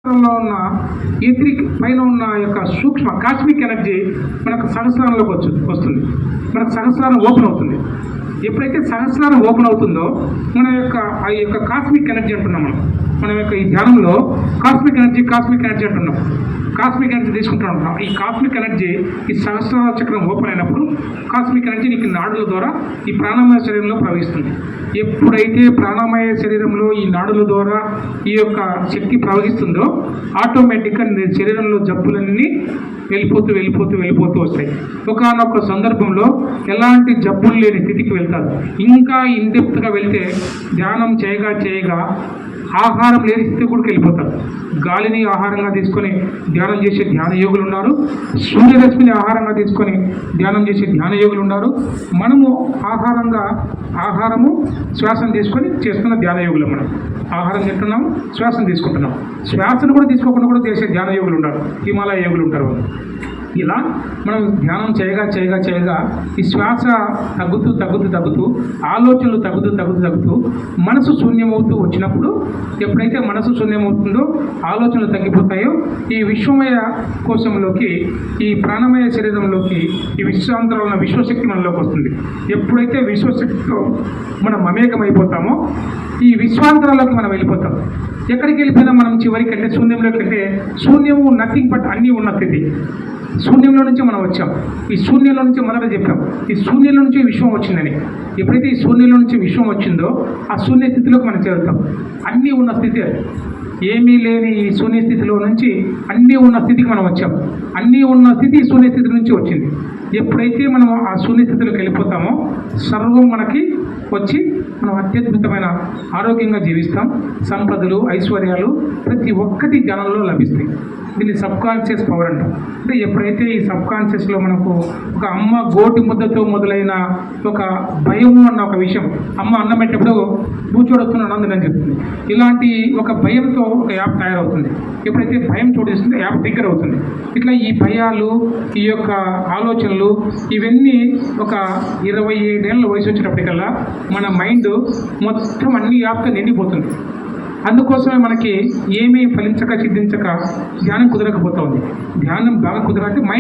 లో ఉన్న ఎథరిక్ పైన ఉన్న యొక్క సూక్ష్మ కాస్మిక్ ఎనర్జీ మనకు సహస్రారంలోకి వస్తుంది. మనకు సహస్రారం ఓపెన్ అవుతుంది. ఎప్పుడైతే సహస్రారం ఓపెన్ అవుతుందో మన యొక్క ఆ యొక్క కాస్మిక్ ఎనర్జీ అంటున్నాం. మనం యొక్క ఈ ధ్యానంలో కాస్మిక్ ఎనర్జీ అంటున్నాం. కాస్మిక్ ఎనర్జీ తీసుకుంటున్నాం. ఈ కాస్మిక్ ఎనర్జీ ఈ సహస్రార చక్రం ఓపెన్ అయినప్పుడు కాస్మిక్ ఎనర్జీ నీకు నాడుల ద్వారా ఈ ప్రాణమయ శరీరంలో ప్రవహిస్తుంది. ఎప్పుడైతే ప్రాణమయ శరీరంలో ఈ నాడుల ద్వారా ఈ యొక్క శక్తి ప్రవహిస్తుందో ఆటోమేటిక్గా నీ శరీరంలో జబ్బులన్నీ వెళ్ళిపోతూ వస్తాయి. ఒకానొక సందర్భంలో ఎలాంటి జబ్బులు లేని స్థితికి వెళ్తారు. ఇంకా ఇన్డెప్త్గా వెళ్తే ధ్యానం చేయగా ఆహారం లేని స్థితి కూడా వెళ్ళిపోతారు. గాలిని ఆహారంగా తీసుకొని ధ్యానం చేసే ధ్యాన యోగులు ఉన్నారు. సూర్యరశ్మిని ఆహారంగా తీసుకొని ధ్యానం చేసే ధ్యాన యోగులు ఉన్నారు. మనము ఆహారము శ్వాసను తీసుకొని చేస్తున్న ధ్యాన యోగులు. మనం ఆహారం తింటున్నాం, శ్వాసను తీసుకుంటున్నాం. శ్వాసను కూడా తీసుకోకుండా కూడా చేసే ధ్యాన యోగులు ఉంటారు. హిమాలయ యోగులు ఉంటారు. ఇలా మనం ధ్యానం చేయగా ఈ శ్వాస తగ్గుతూ ఆలోచనలు తగ్గుతూ మనసు శూన్యమవుతూ వచ్చినప్పుడు, ఎప్పుడైతే మనసు శూన్యమవుతుందో ఆలోచనలు తగ్గిపోతాయో ఈ విశ్వమయ కోశంలోకి, ఈ ప్రాణమయ శరీరంలోకి, ఈ విశ్వాంతరంలో ఉన్న విశ్వశక్తి మనలోకి వస్తుంది. ఎప్పుడైతే విశ్వశక్తితో మనం మమేకమైపోతామో ఈ విశ్వాంతరాల్లోకి మనం వెళ్ళిపోతాం. ఎక్కడికి వెళ్ళిపోయినా మనం చివరికి అంటే శూన్యంలోకి వెళ్తే శూన్యము నథింగ్ బట్ అన్నీ ఉన్న స్థితి. శూన్యంలో నుంచి మనం వచ్చాం. ఈ శూన్యంలో నుంచి మొదట చెప్పాం, ఈ శూన్యంలో నుంచి విశ్వం వచ్చిందని. ఎప్పుడైతే ఈ శూన్యంలో నుంచి విశ్వం వచ్చిందో ఆ శూన్య స్థితిలోకి మనం చేరుతాం. అన్నీ ఉన్న స్థితి, ఏమీ లేని ఈ శూన్య స్థితిలో నుంచి అన్నీ ఉన్న స్థితికి మనం వచ్చాం. అన్నీ ఉన్న స్థితి శూన్య స్థితి నుంచి వచ్చింది. ఎప్పుడైతే మనం ఆ శూన్య స్థితిలోకి వెళ్ళిపోతామో సర్వం మనకి వచ్చి మనం అత్యద్భుతమైన ఆరోగ్యంగా జీవిస్తాం. సంపదలు, ఐశ్వర్యాలు ప్రతి ఒక్కటి ధ్యానంలో లభిస్తాయి. దీన్ని సబ్కాన్షియస్ పవర్ అంటాం. అంటే ఎప్పుడైతే ఈ సబ్కాన్షియస్లో మనకు ఒక అమ్మ గోటి ముద్దతో మొదలైన ఒక భయము అన్న ఒక విషయం, అమ్మ అన్నం పెట్టేప్పుడు బూచోడొస్తున్నాడు అందుకని చెప్తుంది. ఇలాంటి ఒక భయంతో ఒక యాప్ తయారవుతుంది. ఎప్పుడైతే భయం చోటు చేస్తుందో యాప్ దగ్గర అవుతుంది. ఇట్లా ఈ భయాలు, ఈ యొక్క ఆలోచనలు ఇవన్నీ ఒక 27 ఏళ్ళ వయసు వచ్చేటప్పటికల్లా మన మైండ్ మొత్తం అన్ని యాప్తో నిండిపోతుంది. అందుకోసమే మనకి ఏమీ ఫలించక సిద్ధించక ధ్యానం కుదరకపోతా ఉంది. ధ్యానం బాగా కుదరాలంటే మైండ్